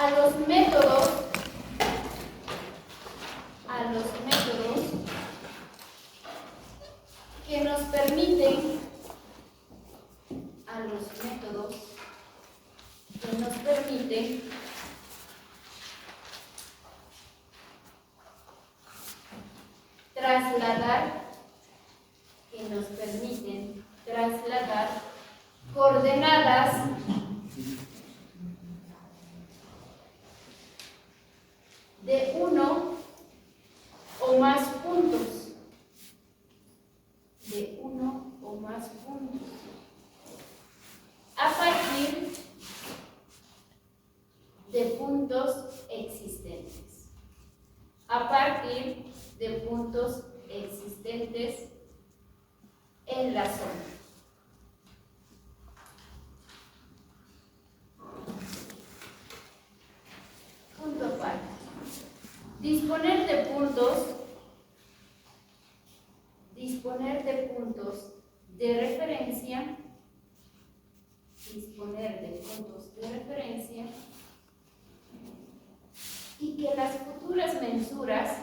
a los métodos que nos permiten trasladar coordenadas de uno o más puntos, a partir de puntos existentes, en la zona. Punto aparte. Disponer de puntos de referencia y que las futuras mensuras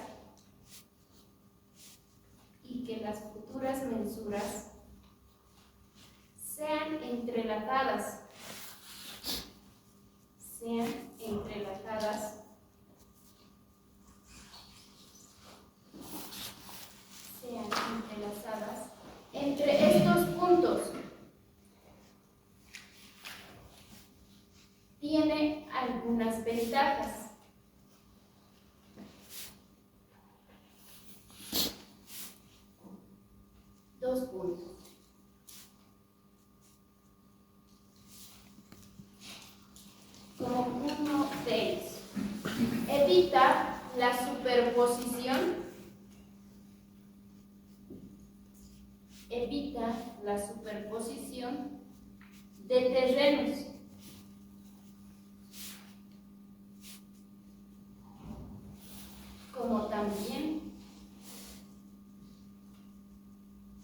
sean entrelazadas entre estos puntos. Tiene algunas ventajas. Dos puntos. Como uno de ellos, evita la superposición de terrenos. Como también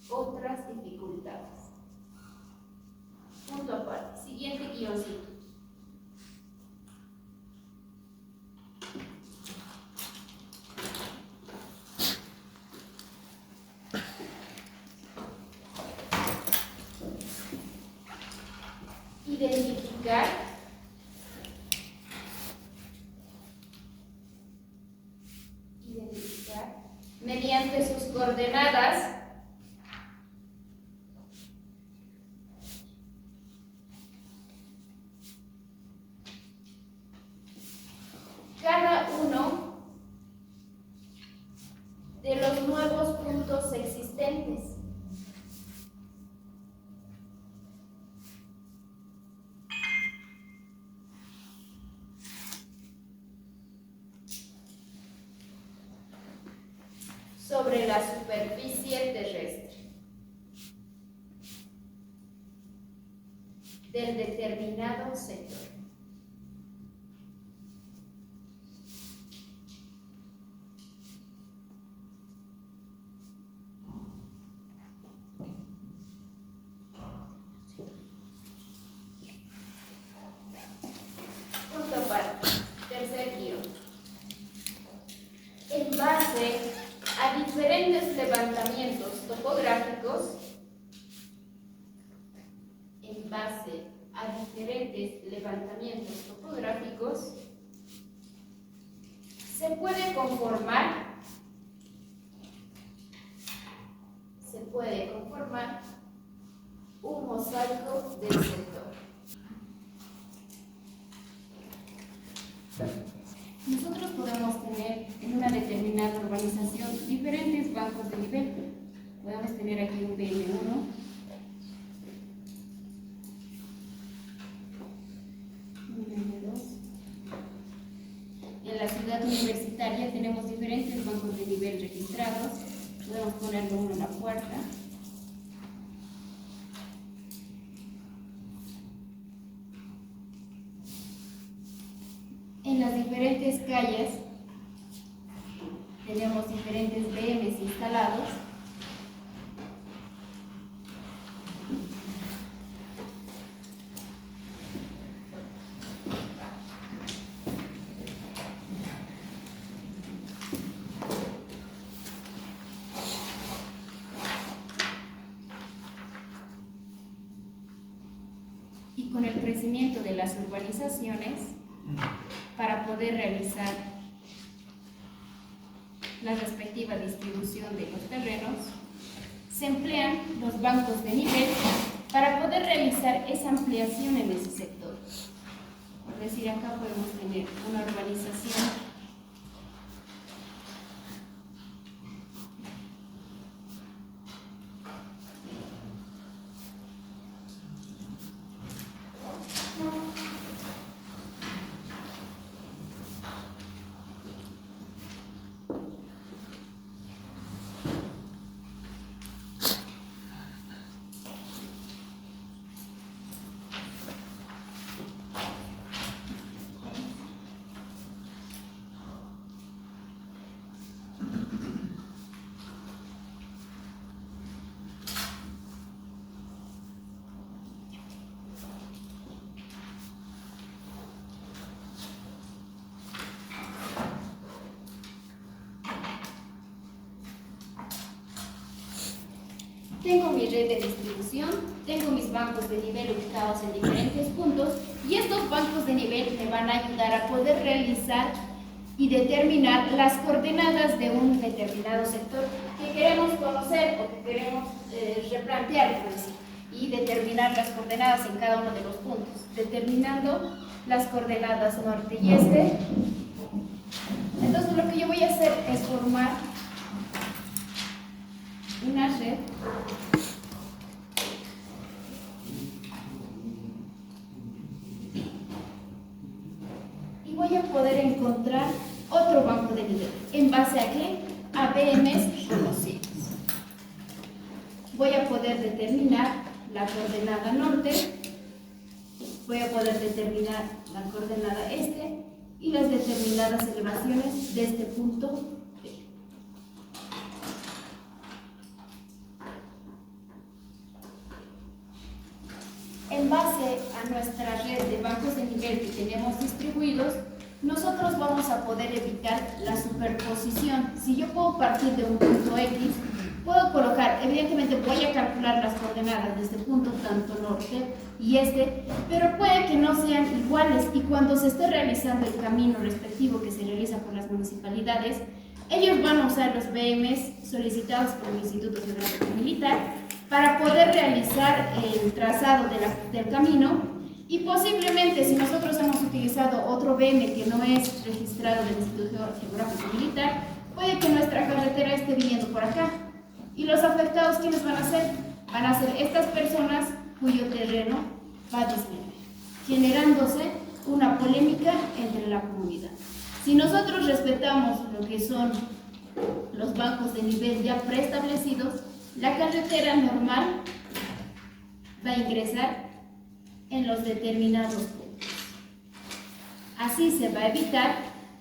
otras dificultades. Punto aparte. Siguiente guioncito. Identificar mediante sus coordenadas cada uno de los nuevos puntos existentes. Sobre la superficie terrestre del determinado sector. Punto aparte. Tercer guión. En base a diferentes levantamientos topográficos, se puede conformar un mosaico del sector. Nosotros podemos tener en una determinada urbanización diferentes bancos de nivel. Podemos tener aquí un BM1, un BM2. En la ciudad universitaria tenemos diferentes bancos de nivel registrados. Podemos ponerlo uno en la puerta. En las diferentes calles tenemos diferentes BMs instalados. crecimiento de las urbanizaciones para poder realizar la respectiva distribución de los terrenos, se emplean los bancos de nivel para poder realizar esa ampliación en ese sector. Por decir, acá podemos tener una urbanización tengo mi red de distribución, tengo mis bancos de nivel ubicados en diferentes puntos y estos bancos de nivel me van a ayudar a poder realizar y determinar las coordenadas de un determinado sector que queremos conocer o que queremos replantear, por decir, y determinar las coordenadas en cada uno de los puntos, determinando las coordenadas norte y este. Entonces lo que yo voy a hacer es formar una red y voy a poder encontrar otro banco de nivel. ¿En base a qué? A BMs conocidos. Voy a poder determinar la coordenada norte, voy a poder determinar la coordenada este y las determinadas elevaciones de este punto. En base a nuestra red de bancos de nivel que tenemos distribuidos, nosotros vamos a poder evitar la superposición. Si yo puedo partir de un punto X, puedo colocar, evidentemente voy a calcular las coordenadas de este punto, tanto norte y este, pero puede que no sean iguales y cuando se esté realizando el camino respectivo que se realiza por las municipalidades, ellos van a usar los BMs solicitados por el Instituto Geográfico Militar para poder realizar el trazado del camino y posiblemente si nosotros hemos utilizado otro BM que no es registrado del Instituto Geográfico Militar, puede que nuestra carretera esté viniendo por acá. ¿Y los afectados quiénes van a ser? Van a ser estas personas cuyo terreno va a disminuir, generándose una polémica entre la comunidad. Si nosotros respetamos lo que son los bancos de nivel ya preestablecidos, la carretera normal va a ingresar en los determinados puntos. Así se va a evitar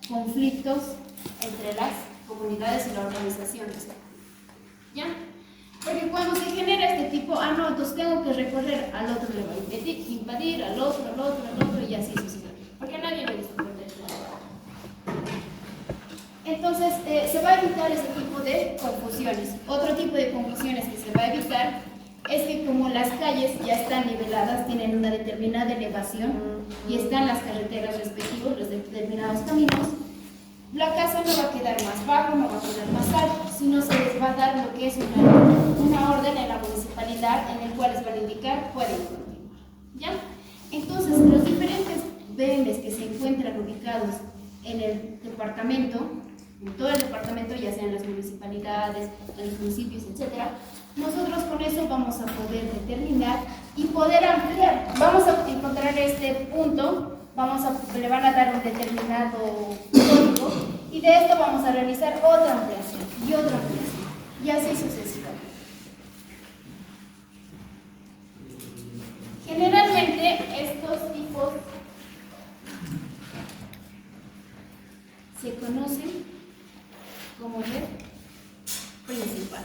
conflictos entre las comunidades y la organización respectiva. ¿Ya? Porque cuando se genera este tipo, no, entonces tengo que recorrer, al otro le va a impedir, al otro, y así sucesivamente. Porque a nadie le gusta perder tiempo. Entonces, se va a evitar ese tipo de confusiones. Otro tipo de confusiones que se va a evitar es que como las calles ya están niveladas, tienen una determinada elevación y están las carreteras respectivas, los determinados caminos, la casa no va a quedar más bajo, no va a quedar más alto, sino se les va a dar lo que es una orden en la municipalidad en el cual les van a indicar pueden continuar. ¿Ya? Entonces, los diferentes BMs que se encuentran ubicados en el departamento, en todo el departamento, ya sean las municipalidades, en los municipios, etc., nosotros con eso vamos a poder determinar y poder ampliar. Vamos a encontrar este punto, le van a dar un determinado código y de esto vamos a realizar otra ampliación y otra ampliación y así sucesivamente. Generalmente estos tipos se conocen como red principal.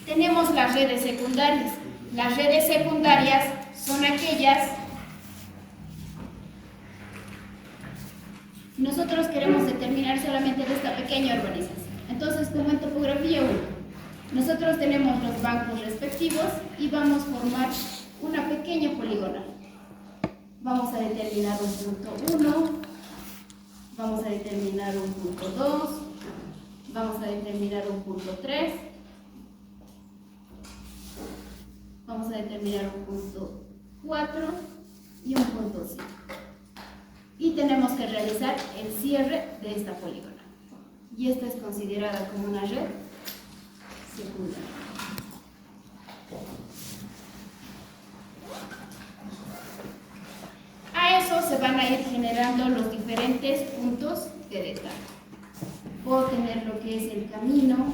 Tenemos las redes secundarias. Las redes secundarias son aquellas. Nosotros queremos determinar solamente de esta pequeña urbanización. Entonces, como en topografía 1, Nosotros tenemos los bancos respectivos y vamos a formar una pequeña poligonal. Vamos a determinar un punto 1, vamos a determinar un punto 2, vamos a determinar un punto 3, vamos a determinar un punto 4 y un punto 5. Y tenemos que realizar el cierre de esta poligonal. Y esta es considerada como una red secundaria. A eso se van a ir generando los diferentes puntos de detalle. Puedo tener lo que es el camino,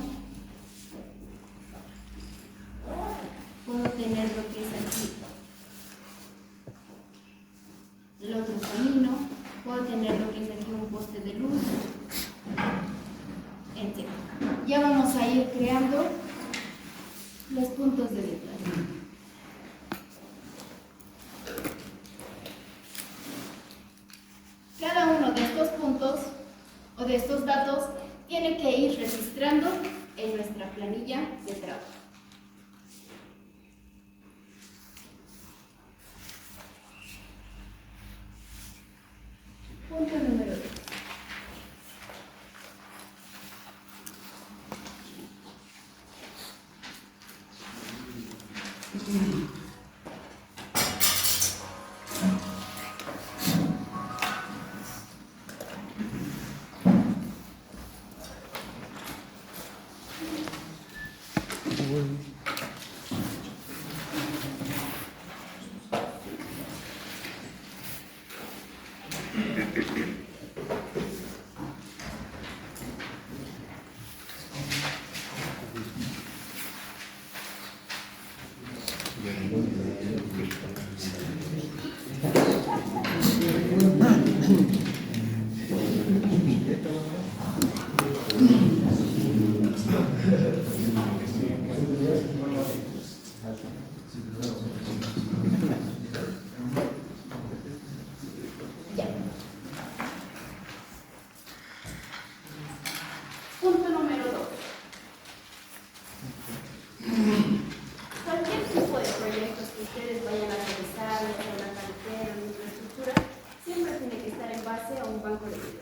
puedo tener lo que es aquí el otro camino, puedo tener lo que es aquí un poste de luz, etc. Ya vamos a ir creando los puntos de detalle. Cada uno de estos puntos o de estos datos tiene que ir registrando en nuestra planilla de trabajo. Punto número 2. Punto número 2. Cualquier tipo de proyectos que ustedes vayan a realizar, en la carretera, en la infraestructura, siempre tiene que estar en base a un banco de datos.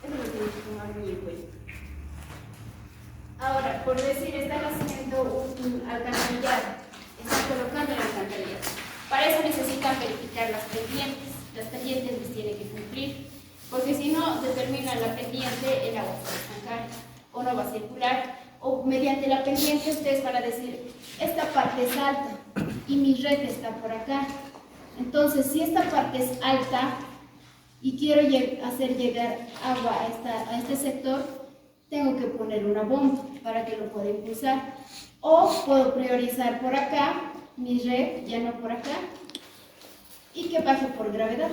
Eso lo tienen que tomar muy en cuenta. Ahora, por decir, están haciendo un alcantarillado, están colocando el alcantarillado. Para eso necesitan verificar las pendientes. Las pendientes les tienen que cumplir, porque si no determinan la pendiente, el agua se va a estancar o no va a circular, o mediante la pendiente ustedes van a decir, esta parte es alta y mi red está por acá. Entonces, si esta parte es alta y quiero hacer llegar agua a este sector, tengo que poner una bomba para que lo pueda impulsar. O puedo priorizar por acá, mi red, ya no por acá, y que baje por gravedad.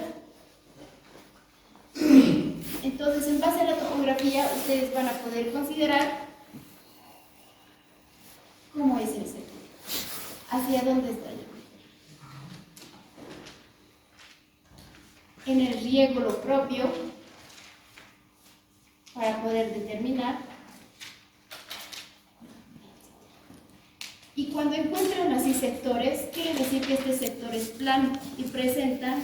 Entonces, en base a la topografía, ustedes van a poder considerar cómo es el sector, hacia dónde está yo. En el riego lo propio, para poder determinar. Y cuando encuentran así sectores, quiere decir que este sector es plano y presenta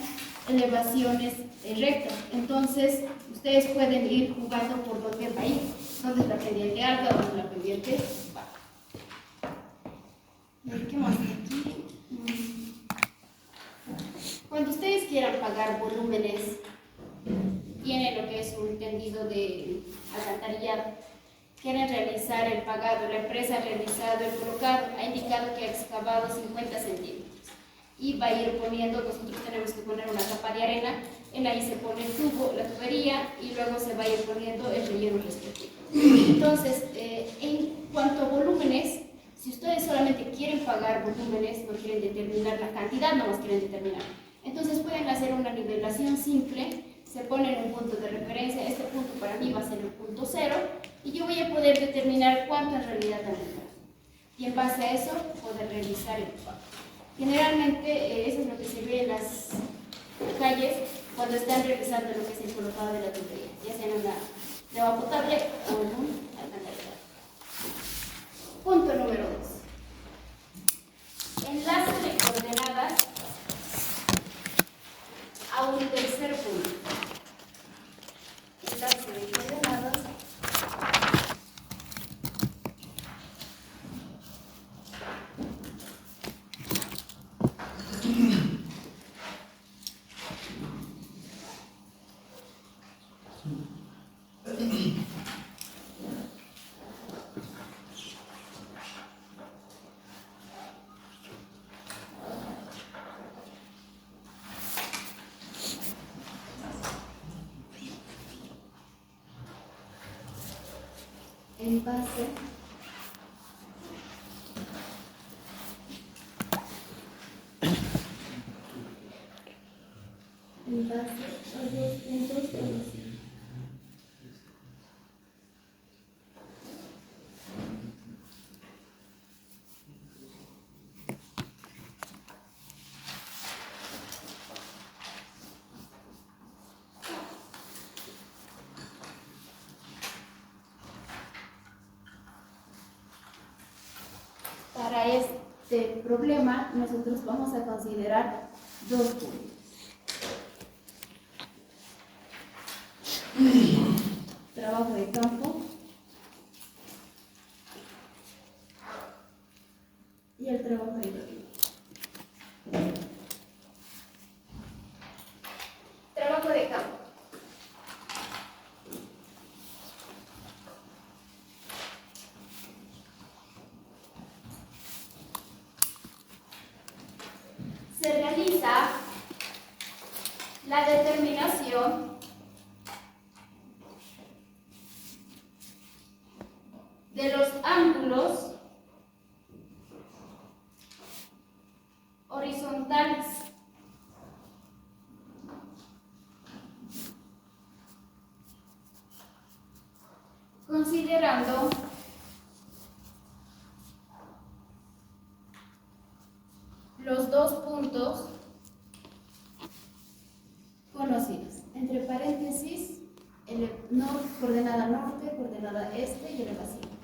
elevaciones rectas. Entonces, ustedes pueden ir jugando por dónde va a ir, dónde es la pendiente alta, dónde es la pendiente baja. ¿Qué más hay aquí? Cuando ustedes quieran pagar volúmenes, tienen lo que es un tendido de alcantarillado, quieren realizar el pagado, la empresa ha realizado el colocado, ha indicado que ha excavado 50 centímetros y va a ir poniendo, nosotros tenemos que poner una capa de arena, en ahí se pone el tubo, la tubería y luego se va a ir poniendo el relleno respectivo. Entonces, en cuanto a volúmenes, si ustedes solamente quieren pagar volúmenes, no quieren determinar la cantidad, no más quieren determinar, entonces pueden hacer una nivelación simple, se ponen un punto de referencia, este punto para mí va a ser el punto 0 y yo voy a poder determinar cuánto en realidad han entrado. Y en base a eso, poder realizar el pago. Generalmente, eso es lo que se ve en las calles cuando están realizando lo que es el colocado de la tubería, ya sea en una de agua potable o en un alcantarillado. número 2. Enlace de coordenadas a un tercer punto. Enlace de coordenadas en base a dos puntos conocidos. Para este problema, nosotros vamos a considerar dos puntos. Trabajo de campo y el trabajo de hidráulico. Trabajo de campo. Se realiza la determinación de los ángulos horizontales considerando los dos puntos conocidos, entre paréntesis, coordenada norte, coordenada este y elevación.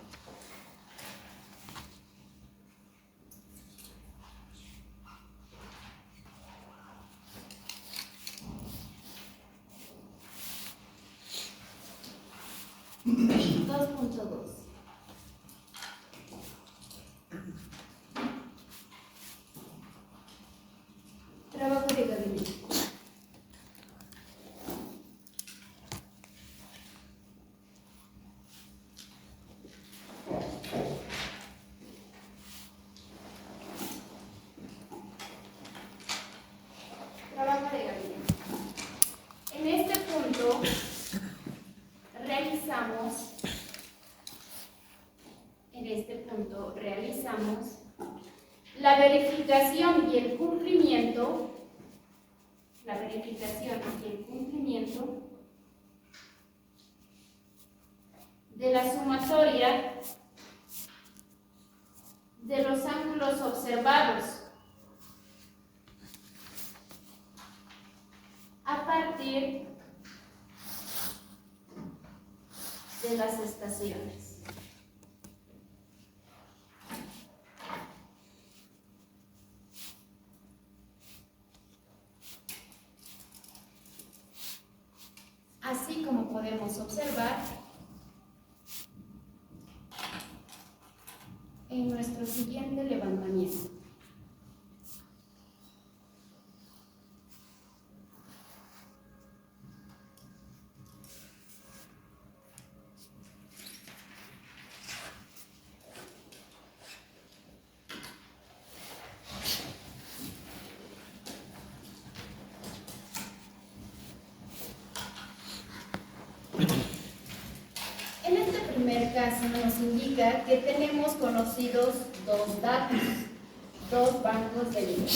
Dos punto dos. Trabajo de gabinete. Trabajo de gabinete. En este punto realizamos la verificación y el cumplimiento, de la sumatoria de los ángulos observados a partir de las estaciones. Así como podemos observar en nuestro siguiente levantamiento. En este primer caso nos indica que tenemos conocidos dos datos, dos bancos de nivel,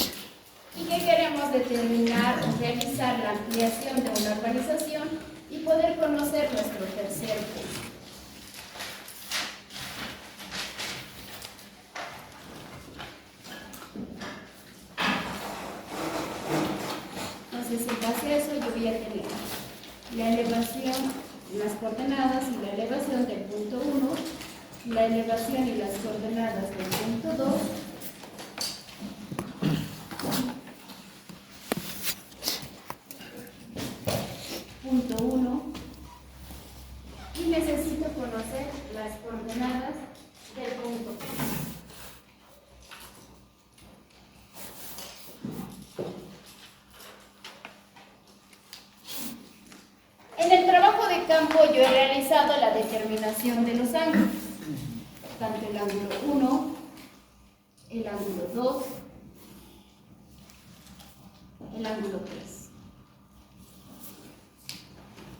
y que queremos determinar o realizar la ampliación de una urbanización y poder conocer nuestro tercer punto. Entonces, en base a eso, yo voy a tener la elevación, las coordenadas y la elevación del punto 1 la elevación y las coordenadas del punto 2. Punto 1. Y necesito conocer las coordenadas del punto 3. En el trabajo de campo yo he realizado la determinación de los ángulos, tanto el ángulo 1, el ángulo 2, el ángulo 3.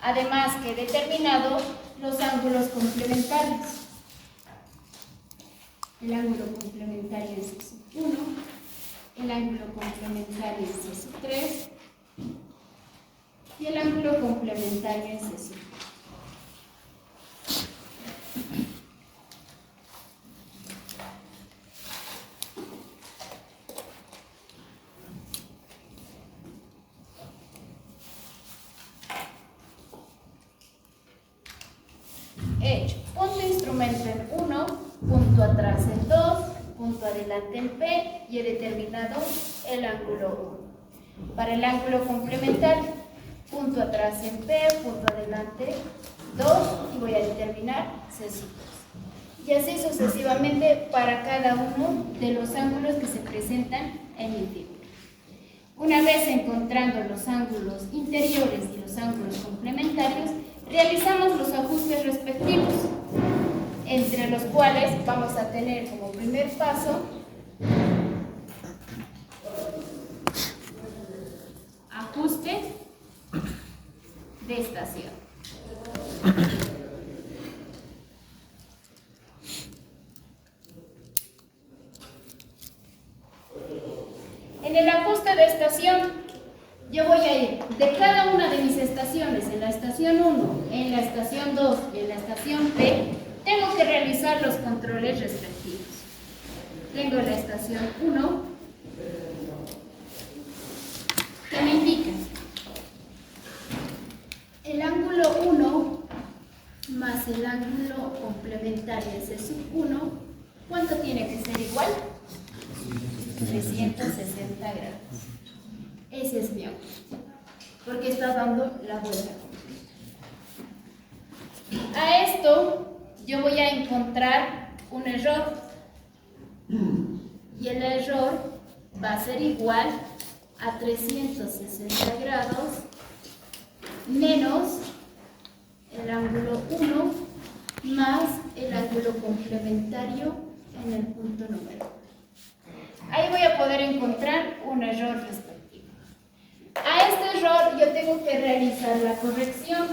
Además que he determinado los ángulos complementarios. El ángulo complementario es C1, el ángulo complementario es C3 y el ángulo complementario es C5. Hecho. Punto instrumento en 1, punto atrás en 2, punto adelante en P y he determinado el ángulo 1. Para el ángulo complementario, punto atrás en P, punto adelante 2 y voy a determinar C5. Y así sucesivamente para cada uno de los ángulos que se presentan en mi figura. Una vez encontrando los ángulos interiores y los ángulos complementarios, realizamos los ajustes respectivos, entre los cuales vamos a tener como primer paso ajuste de estación. En el ajuste de estación, yo voy a ir de cada una de mis estaciones, en la estación 1, en la estación 2 y en la estación P, tengo que realizar los controles respectivos. Tengo la estación 1, que me indica el ángulo 1 más el ángulo complementario S1, ¿cuánto tiene que ser igual? 360 grados. Ese es mi ángulo, porque está dando la vuelta completa. A esto yo voy a encontrar un error y el error va a ser igual a 360 grados menos el ángulo 1 más el ángulo complementario en el punto número 1. Ahí voy a poder encontrar un error respectivo. A este error yo tengo que realizar la corrección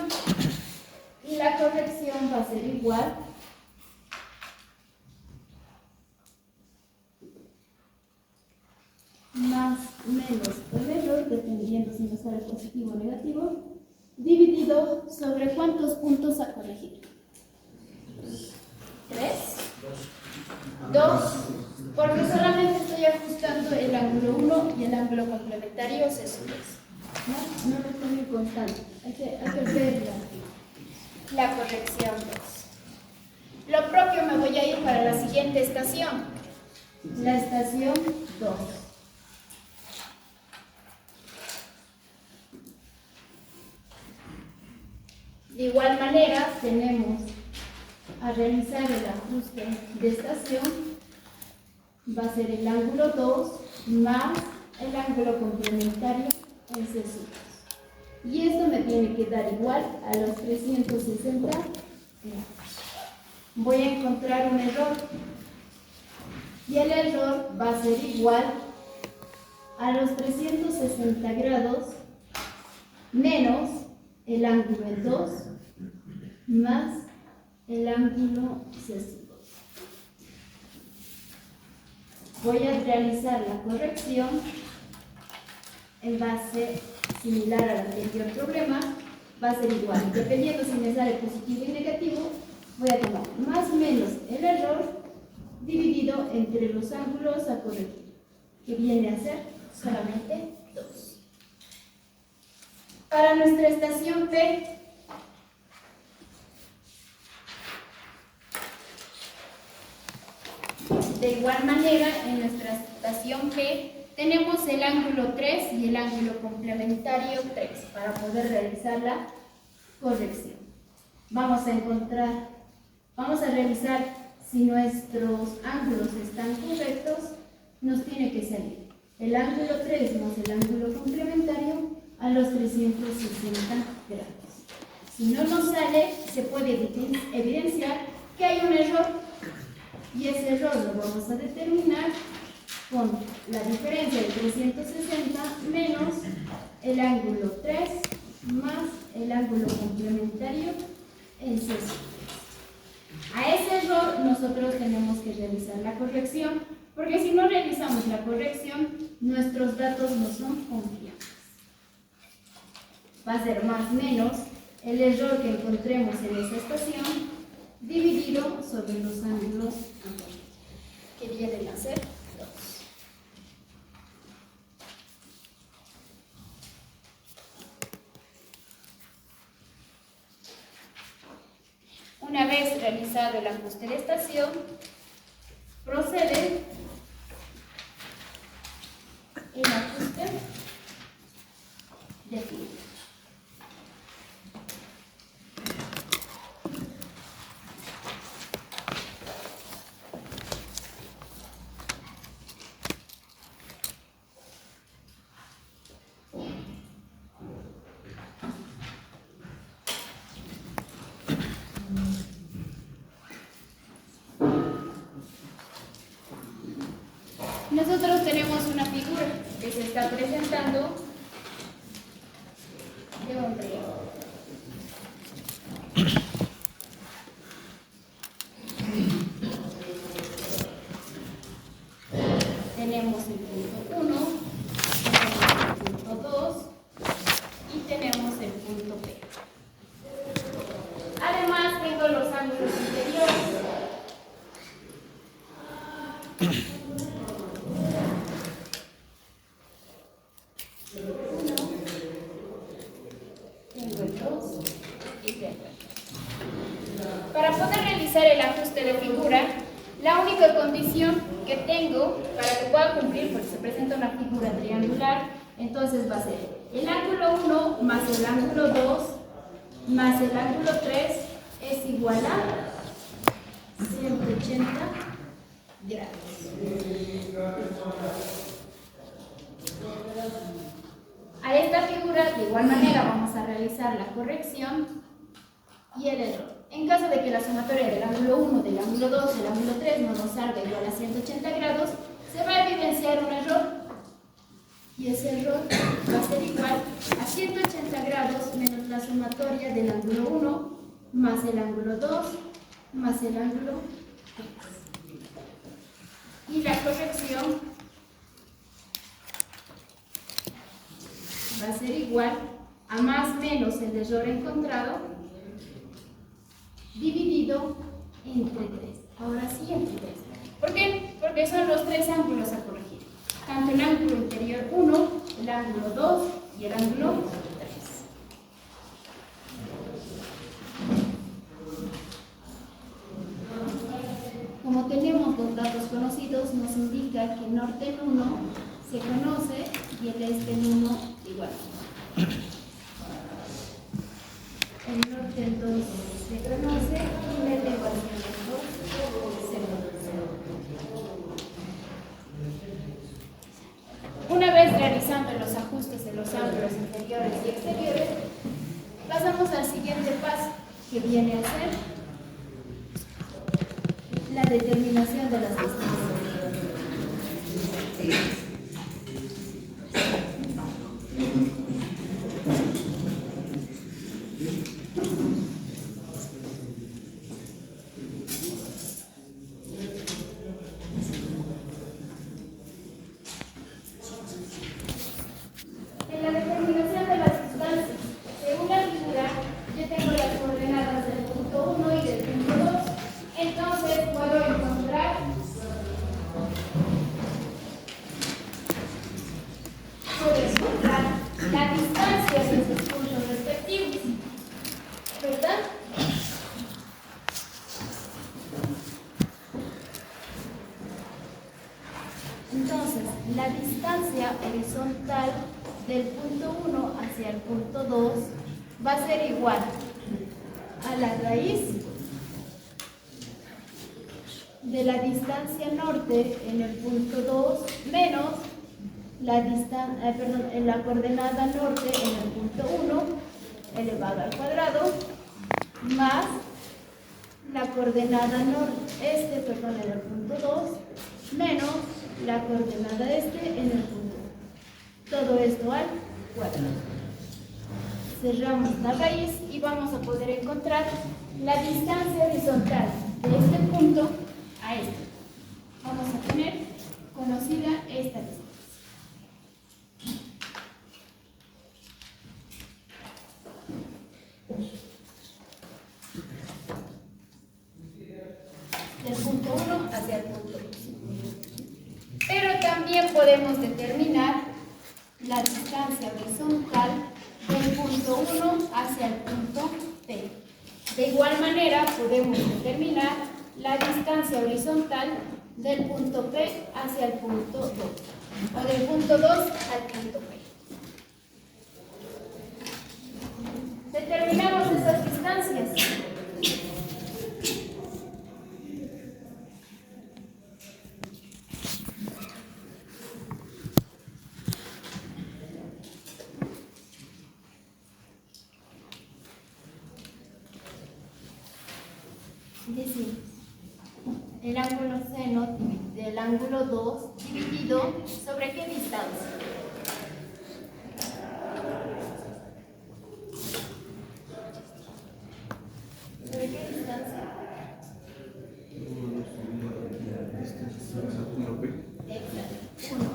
y la corrección va a ser igual más menos el error, dependiendo si me sale positivo o negativo, dividido sobre cuántos puntos a corregir. 3, 2, porque solamente estoy ajustando el ángulo 1 y el ángulo complementario se sube. No lo pongo constante, hay que ver la corrección 2. Lo propio me voy a ir para la siguiente estación, la estación 2. De igual manera, tenemos a realizar el ajuste de estación, va a ser el ángulo 2 más el ángulo complementario en C2. Y esto me tiene que dar igual a los 360 grados. Voy a encontrar un error y el error va a ser igual a los 360 grados menos el ángulo en 2 más el ángulo C2. Voy a realizar la corrección en base similar al anterior problema, va a ser igual. Dependiendo si me sale positivo y negativo, voy a tomar más o menos el error dividido entre los ángulos a corregir, que viene a ser solamente 2. Para nuestra estación P, igual manera, en nuestra situación G, tenemos el ángulo 3 y el ángulo complementario 3 para poder realizar la corrección. Vamos a revisar si nuestros ángulos están correctos. Nos tiene que salir el ángulo 3 más el ángulo complementario a los 360 grados. Si no nos sale, se puede evidenciar que hay un error, y ese error lo vamos a determinar con la diferencia de 360 menos el ángulo 3 más el ángulo complementario en 60. A ese error nosotros tenemos que realizar la corrección, porque si no realizamos la corrección, nuestros datos no son confiables. Va a ser más menos el error que encontremos en esa estación dividido sobre los ángulos que vienen a ser 2. Una vez realizado el ajuste de estación, procede el ajuste de figura. Nosotros tenemos una figura que se está presentando de un río. Tenemos el punto 1, tenemos el punto 2 y tenemos el punto P. Además, tengo los ángulos interiores. Para poder realizar el ajuste de figura, la única condición que tengo para que pueda cumplir, porque se presenta una figura triangular, entonces va a ser el ángulo 1 más el ángulo 2 más el ángulo 3 es igual a 180 grados. A esta figura, de igual manera, vamos a realizar la corrección y el error. En caso de que la sumatoria del ángulo 1, del ángulo 2 y del ángulo 3 no nos salga igual a 180 grados, se va a evidenciar un error. Y ese error va a ser igual a 180 grados menos la sumatoria del ángulo 1 más el ángulo 2 más el ángulo 3. Y la corrección va a ser igual a más menos el error encontrado dividido entre 3. Ahora sí entre 3. ¿Por qué? Porque son los 3 ángulos a corregir. Tanto el ángulo interior 1, el ángulo 2 y el ángulo 3. Como tenemos los datos conocidos, nos indica que el norte en 1 se conoce y el este en 1 igual. El norte en 2 se conoce y la elevación en 2 se conoce. Una vez realizando los ajustes de los ángulos interiores y exteriores, pasamos al siguiente paso, que viene a ser la determinación de las distancias. 1 hacia el punto 2 va a ser igual a la raíz de la distancia norte en el punto 2 menos la coordenada norte en el punto 1 elevado al cuadrado más la coordenada en el punto 2 menos la coordenada en el punto 1. Todo esto al cuadrado. Cerramos la raíz y vamos a poder encontrar la distancia horizontal de este punto a este. Vamos a tener conocida esta distancia. Del punto 1 hacia el punto 2. Pero también podemos determinar la distancia horizontal del punto 1 hacia el punto P. De igual manera podemos determinar la distancia horizontal del punto P hacia el punto 2 o del punto 2 al punto P. Determinamos esas distancias. Decimos, el ángulo seno del ángulo 2 dividido sobre qué distancia. ¿Sobre qué distancia? Exacto, 1.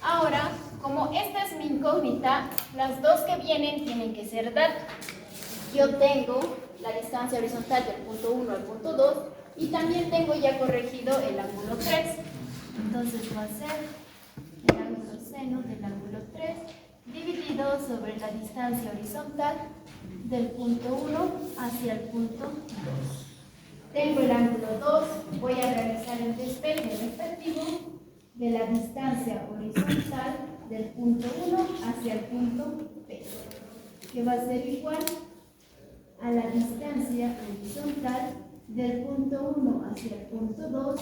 Ahora, como esta es mi incógnita, las dos que vienen tienen que ser datos. Yo tengo la distancia horizontal del punto 1 al punto 2 y también tengo ya corregido el ángulo 3. Entonces va a ser el ángulo seno del ángulo 3 dividido sobre la distancia horizontal del punto 1 hacia el punto 2. Tengo el ángulo 2, voy a realizar el despeje respectivo de la distancia horizontal del punto 1 hacia el punto P, que va a ser igual a la distancia horizontal del punto 1 hacia el punto 2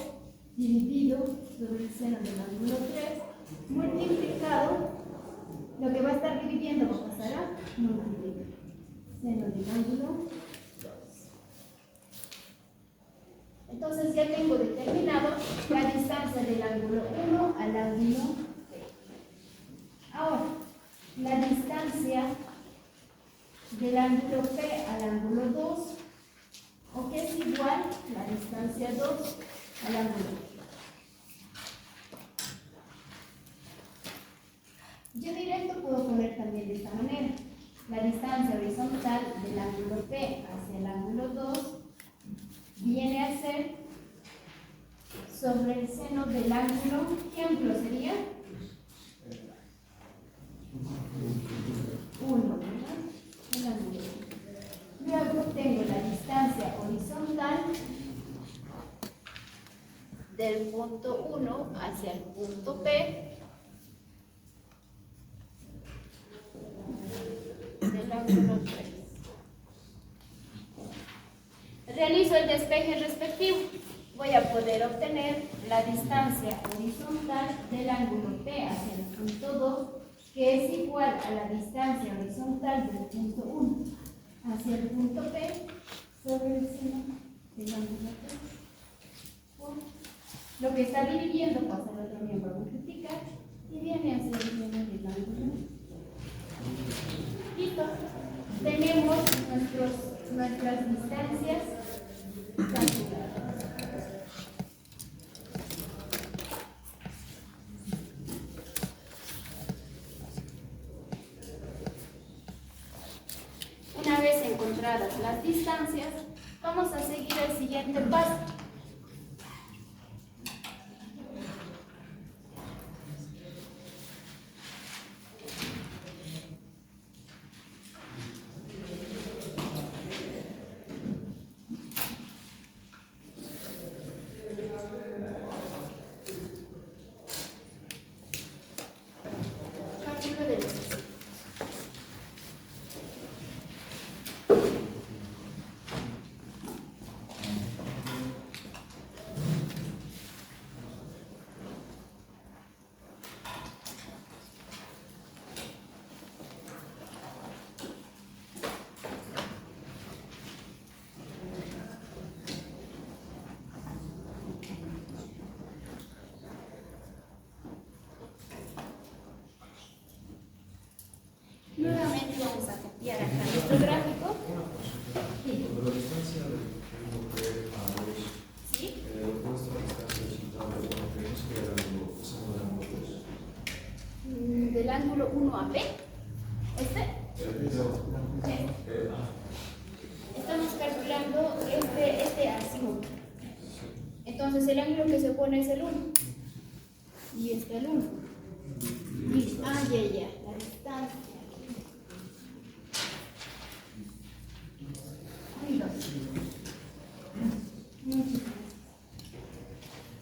dividido sobre el seno del ángulo 3 multiplicado, lo que va a estar dividiendo va a pasar a multiplicar seno del ángulo 2. Entonces ya tengo determinado la distancia del ángulo 1 al ángulo P. Ahora, la distancia del ángulo P al ángulo 2, o que es igual la distancia 2 al ángulo P. Yo directo puedo poner también de esta manera. La distancia horizontal del ángulo P hacia el ángulo 2 viene a ser sobre el seno del ángulo, ¿qué ángulo sería? 1, ¿verdad? El ángulo. Luego tengo la distancia horizontal del punto 1 hacia el punto P del ángulo 3. Realizo el despeje respectivo. Voy a poder obtener la distancia horizontal del ángulo P hacia el punto 2, que es igual a la distancia horizontal del punto 1 hacia el punto P sobre el seno del ángulo 3. Lo que está dividiendo pasa al otro miembro a multiplicar y viene a ser el seno del ángulo. Listo. Tenemos nuestras distancias calculadas. Una vez encontradas las distancias, vamos a seguir el siguiente paso. Cálculo de los Nuevamente vamos a copiar acá nuestro gráfico. Sí. Sobre la distancia del punto P a 2, ¿Sí? nuestra distancia resultante, bueno, creemos que el ángulo es un ángulo 2. Del ángulo 1 a B. ¿Este? Estamos calculando este azimut. Entonces el ángulo que se pone es el 1. Y este el 1. Ya, la distancia. Muy dos.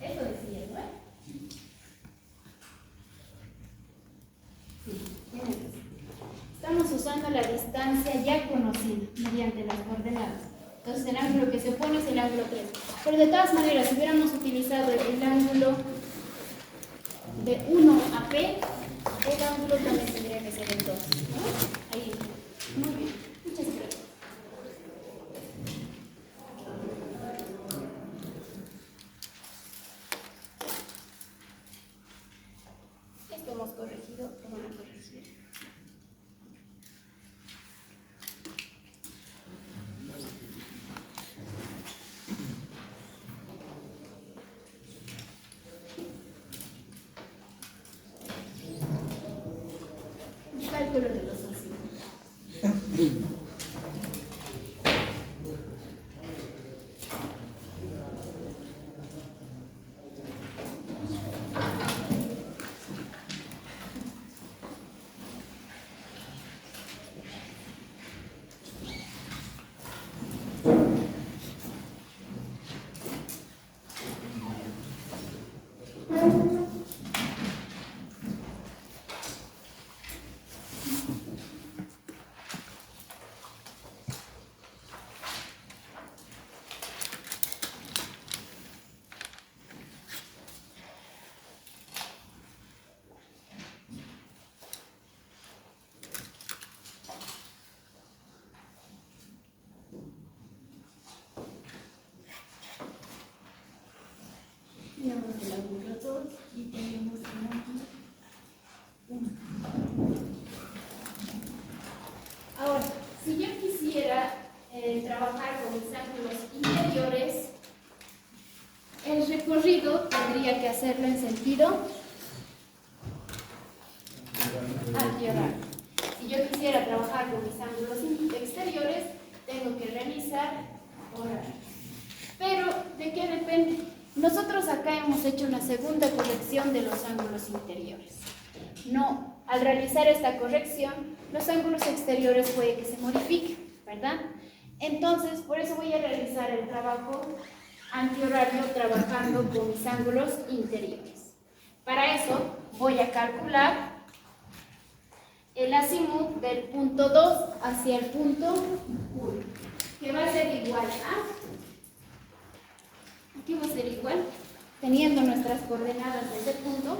Eso decía, ¿no? Sí, tiene razón. Estamos usando la distancia ya conocida mediante las coordenadas. Entonces el ángulo que se pone es el ángulo 3. Pero de todas maneras, si hubiéramos utilizado el ángulo de 1 a P, el ángulo también tendría que ser el 2, ¿no? Ahí. Muy bien. Muchas gracias. Esto hemos corregido, lo van a corregir. Cálculo de los ácidos. Tenemos el ángulo 2 y tenemos el ángulo 1. Ahora, si yo quisiera trabajar con mis ángulos interiores, el recorrido tendría que hacerlo en sentido antihorario. Si yo quisiera trabajar con mis ángulos exteriores, tengo que realizar horario. Pero, ¿de qué depende? Nosotros acá hemos hecho una segunda corrección de los ángulos interiores. No, al realizar esta corrección, los ángulos exteriores puede que se modifiquen, ¿verdad? Entonces, por eso voy a realizar el trabajo antihorario trabajando con mis ángulos interiores. Para eso, voy a calcular el azimut del punto 2 hacia el punto 1, que va a ser igual a... Aquí va a ser igual, teniendo nuestras coordenadas de ese punto.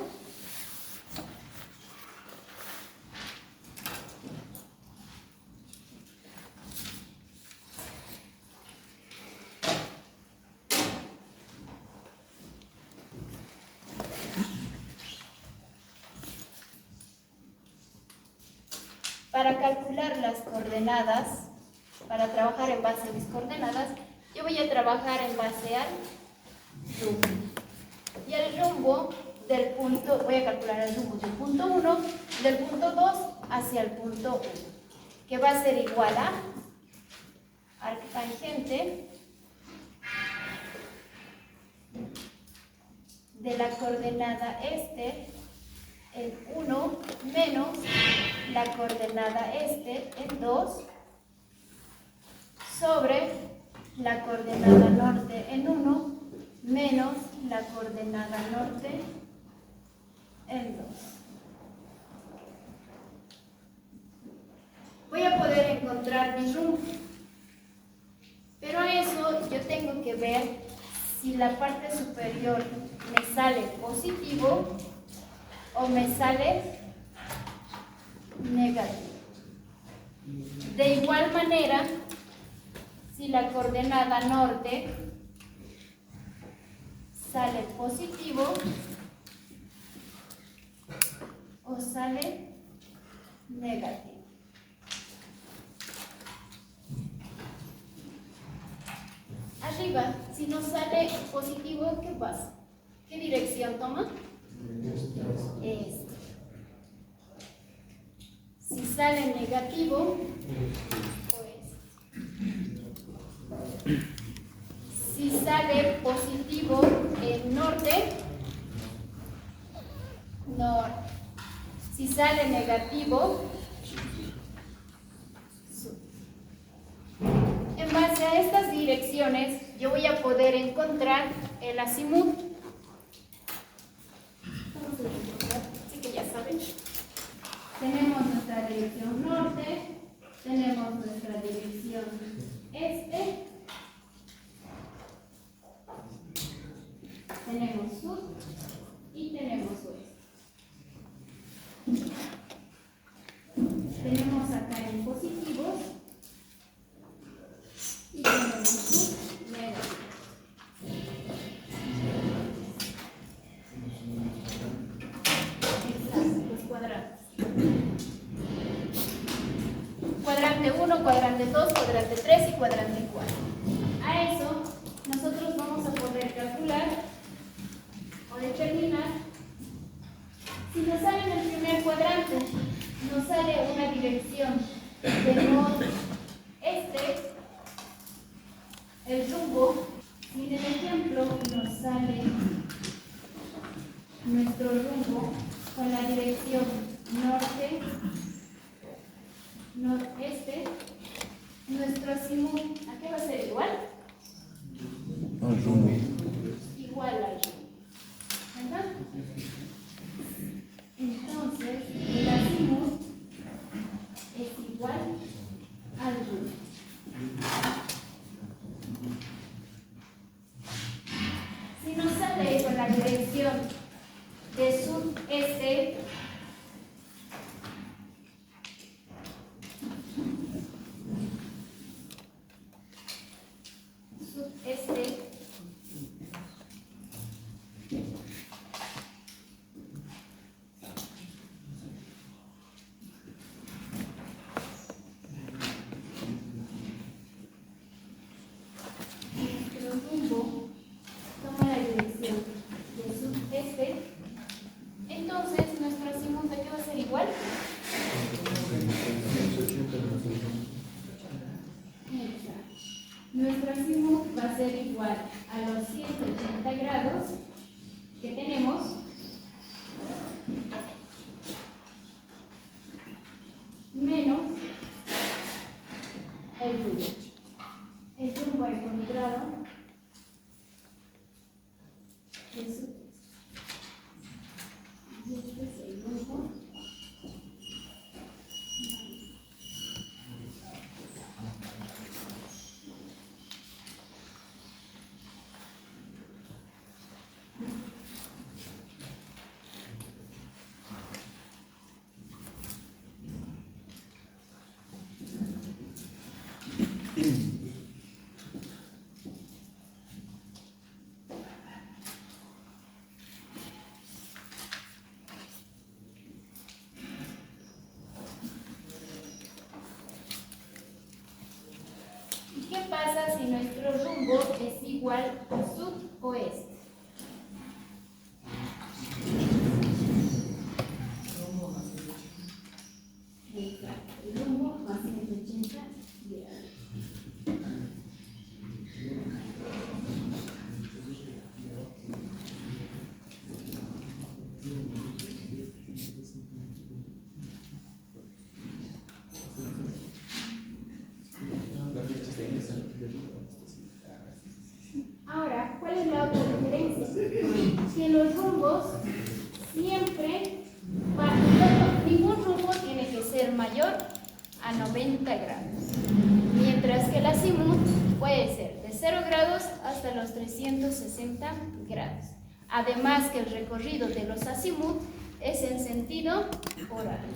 Para calcular las coordenadas, para trabajar en base a mis coordenadas, yo voy a trabajar en base al rumbo. Y el rumbo del punto, voy a calcular el rumbo del punto 1, del punto 2 hacia el punto 1, que va a ser igual a arctangente de la coordenada este, el 1, menos la coordenada este, el 2, sobre la coordenada norte en 1, menos la coordenada norte en 2. Voy a poder encontrar mi rumbo, pero a eso yo tengo que ver si la parte superior me sale positivo o me sale negativo. De igual manera, si la coordenada norte sale positivo o sale negativo. arriba. Si nos sale positivo, ¿qué pasa? ¿Qué dirección toma? Esta. Si sale negativo, pues. Si sale positivo en norte, norte. Si sale negativo, sur. En base a estas direcciones, yo voy a poder encontrar el azimut. Vamos a encontrar, así que ya saben. Tenemos nuestra dirección norte, tenemos nuestra dirección este, tenemos sur y tenemos oeste. Tenemos acá en positivos y tenemos sur negativo. Exacto, los cuadrantes. Cuadrante 1, cuadrante 2, cuadrante 3 y cuadrante 4. A eso nosotros vamos a poder calcular o determinar si nos sale en el primer cuadrante, nos sale una dirección de noreste, el rumbo. Si en el ejemplo nos sale nuestro rumbo con la dirección norte, noreste, nuestro azimut, ¿a qué va a ser igual? Al rumbo. Igual al rumbo, ¿verdad? Entonces, el azimut es igual al rumbo. Si nos sale con la dirección de sudeste, nuestro rumbo toma la dirección de sudeste, entonces nuestro azimut, ¿a qué va a ser igual? Exacto. Nuestro azimut va a ser igual a los 180 grados que tenemos menos el rumbo. El rumbo encontrado es sudeste. Y este es el rumbo. ¿Y qué pasa si nuestro rumbo es igual a sud-oeste? Exacto, el rumbo va a 180 grados. Ahora, ¿cuál es la otra diferencia? Que los rumbos siempre ningún rumbo tiene que ser mayor a 90 grados, mientras que el azimut puede ser de 0 grados hasta los 360 grados. Además que el recorrido de los azimut es en sentido horario.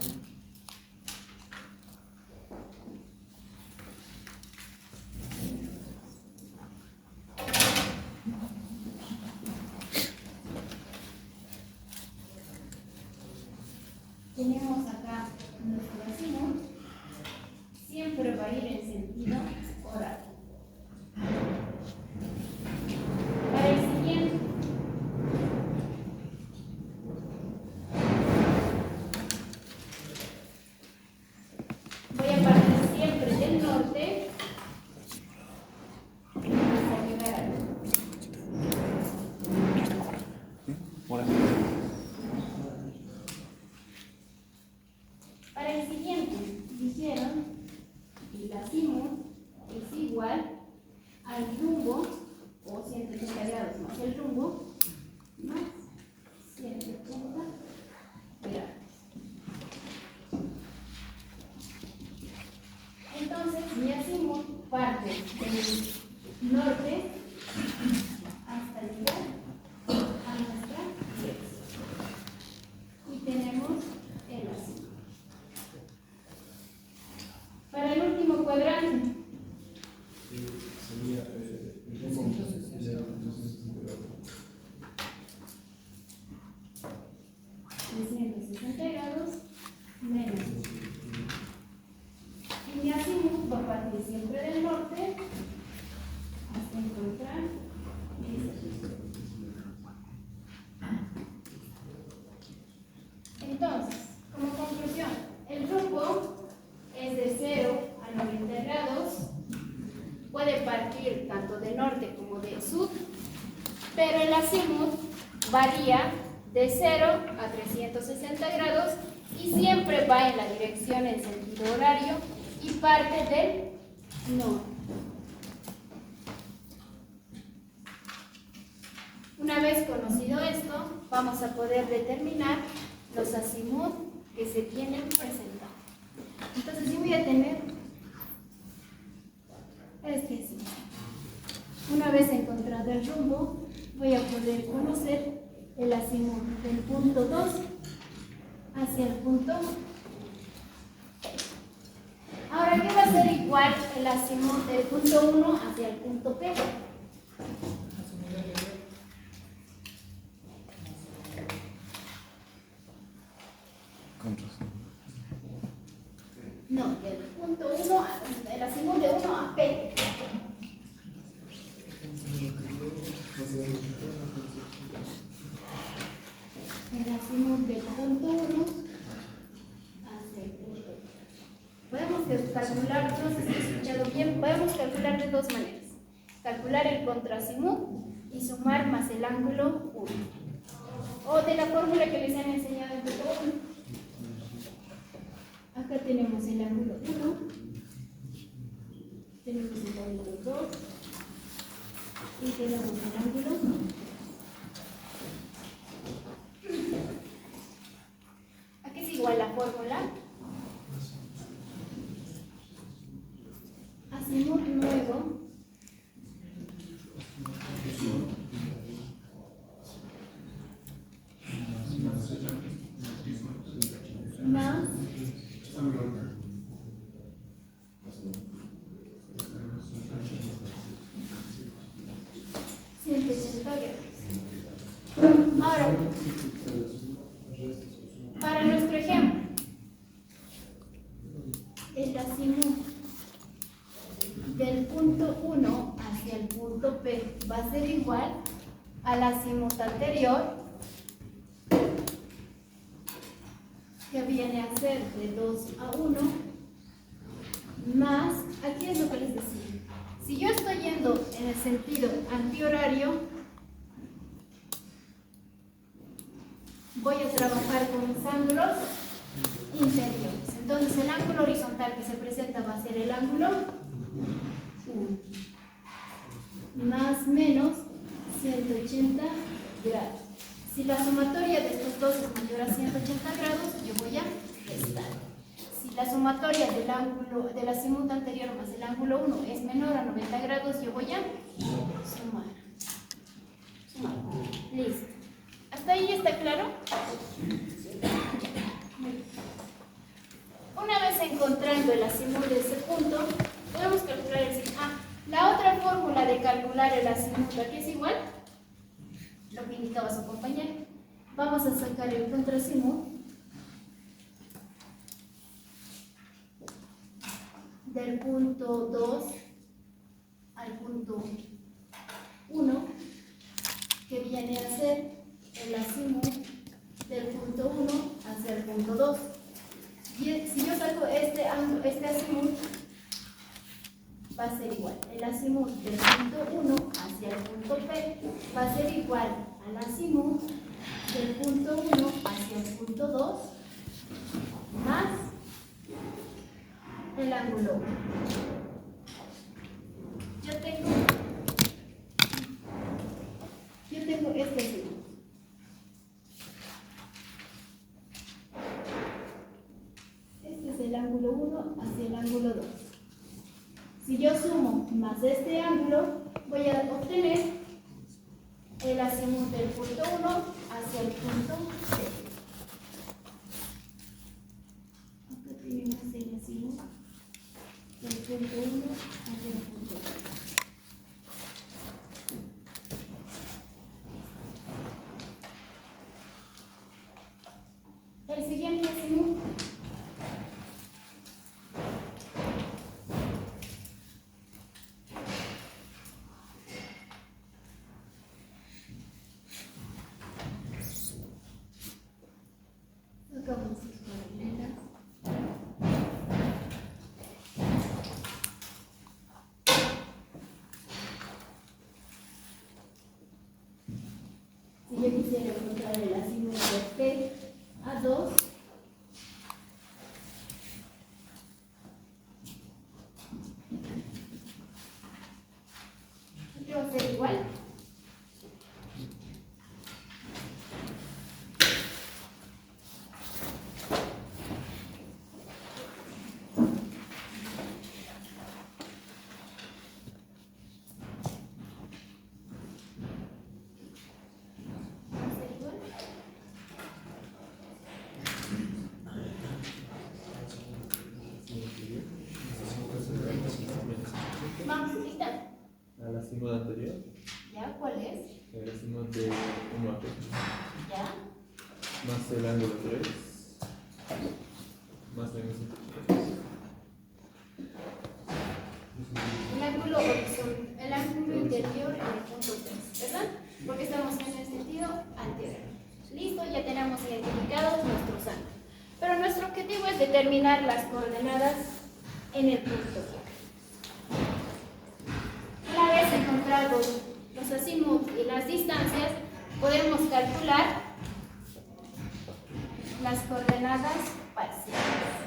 Tenemos acá nuestro azimut, siempre va a ir en sentido horario. el azimut es igual al rumbo, o 180 grados más el rumbo, más 180 grados. Entonces, mi azimut parte del norte hasta llegar a nuestra dirección. Y tenemos el azimut. Para el último cuadrante, Sería 360 grados menos. Y mi azimut va a partir siempre del norte hasta encontrar entonces, como conclusión, el rumbo es de 0 a 90 grados, puede partir tanto de norte como de sur, pero el azimut varía de 0 a 360 grados y siempre va en la dirección en sentido horario y parte del norte. Una vez conocido esto, vamos a poder determinar los azimut que se tienen presentados. Entonces yo voy a tener este azimut. Una vez encontrado el rumbo, voy a poder conocer el azimut del punto 2 hacia el punto. Ahora, ¿qué va a ser igual el azimut del punto 1 hacia el punto P? No, del punto 1, el azimut de 1 a P. El azimut del punto 1 hacia el punto P. Podemos calcular, no sé si he escuchado bien, podemos calcular de dos maneras. Calcular el contraazimut y sumar más el ángulo 1. O de la fórmula que les han enseñado en punto 1. Acá tenemos el ángulo 1, tenemos el ángulo 2 y tenemos el ángulo 1. Aquí es igual la fórmula. Azimut nuevo más 180 grados. Ahora, para nuestro ejemplo, el azimut del punto 1 hacia el punto P va a ser igual al azimut anterior, que viene a ser de 2 a 1, más, aquí es lo que les decía, si yo estoy yendo en el sentido antihorario, voy a trabajar con los ángulos inferiores. Entonces el ángulo horizontal que se presenta va a ser el ángulo 1 más menos 180 grados. Si la sumatoria de estos dos es mayor a 180 grados, yo voy a restar. Si la sumatoria del ángulo del azimut anterior más el ángulo 1 es menor a 90 grados, yo voy a sumar. Listo. ¿Hasta ahí está claro? Una vez encontrando el azimut de ese punto, podemos calcular el azimut. La otra fórmula de calcular el azimut aquí es igual lo que indicaba su compañero. Vamos a sacar el contraazimut del punto 2 al punto 1, que viene a ser el azimut del punto 1 hacia el punto 2. Y si yo saco este azimut, va a ser igual. El azimut del punto 1 hacia el punto P va a ser igual al azimut del punto 1 hacia el punto 2 más el ángulo 1. Yo tengo este signo. Este es el ángulo 1 hacia el ángulo 2. Si yo sumo más este ángulo, voy a obtener el azimut del punto 1 hacia el punto B. Acá tenemos el azimut del punto 1 hacia el punto B. El siguiente azimut sacamos sus paralelas. Si yo quisiera encontrar el azimut de P a 2, ¿qué va a ser igual? Vamos a quitar. Al azimut anterior, ¿Ya? ¿Cuál es? el azimut de 1 a P, ¿Ya? más el ángulo 3, más el ángulo 3. El ángulo interior en el punto 3, ¿verdad? Porque estamos en el sentido anterior. Listo, ya tenemos identificados nuestros ángulos. Pero nuestro objetivo es determinar las coordenadas en el punto 3. Una vez encontrados los azimuts y las distancias, podemos calcular las coordenadas parciales.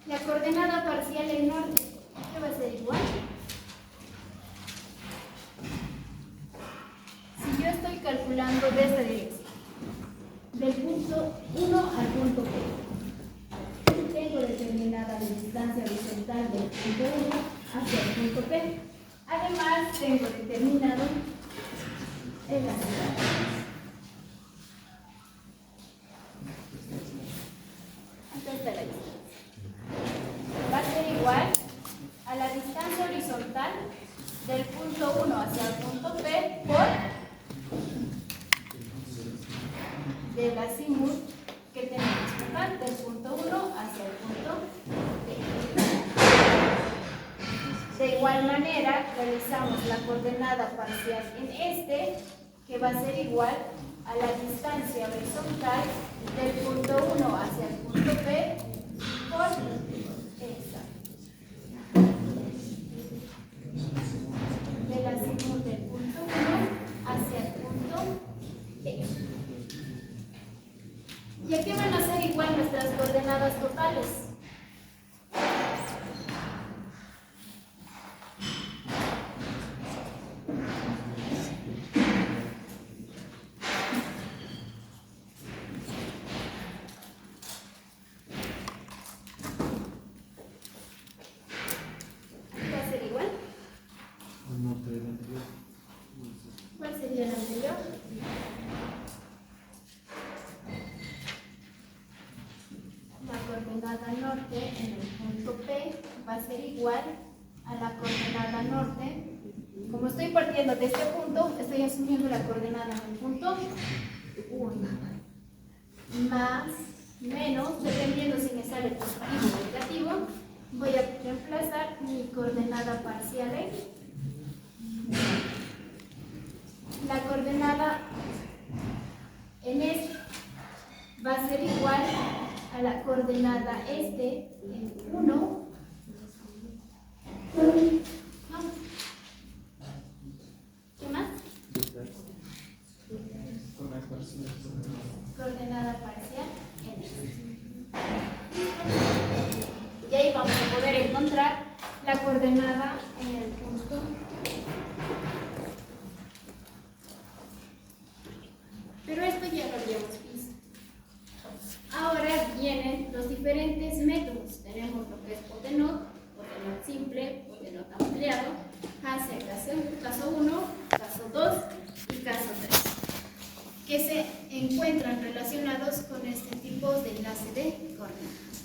La coordenada parcial en norte, ¿qué va a ser igual? Si yo estoy calculando de esta dirección, del punto 1 al punto P, tengo determinada la distancia horizontal del punto 1 hacia el punto P. Además, tengo determinado el ángulo. Acá está la distancia. Va a ser igual a la distancia horizontal del punto 1 hacia el punto P por del azimut que tenemos total del punto 1 hacia el punto P. De igual manera, realizamos la coordenada parcial en este, que va a ser igual a la distancia horizontal del punto 1 hacia el punto P por esta. Del azimut del punto 1 hacia el punto P. ¿Y a qué van a ser igual nuestras coordenadas totales? ¿Qué va a ser igual? ¿Cuál sería el anterior? La coordenada norte en el punto P va a ser igual a la coordenada norte. Como estoy partiendo de este punto, estoy asumiendo la coordenada en el punto 1. Más, menos, dependiendo si me sale positivo o negativo, voy a reemplazar mi coordenada parcial en la coordenada a ser igual a la coordenada este en 1. No. ¿Qué más? Coordenada parcial en este. Y ahí vamos a poder encontrar la coordenada en el punto. Pero esto ya lo habíamos visto. Ahora vienen los diferentes métodos. Tenemos lo que es Potenot simple, Potenot ampliado, Hansen caso 1, caso 2 y caso 3, que se encuentran relacionados con este tipo de enlace de coordenadas.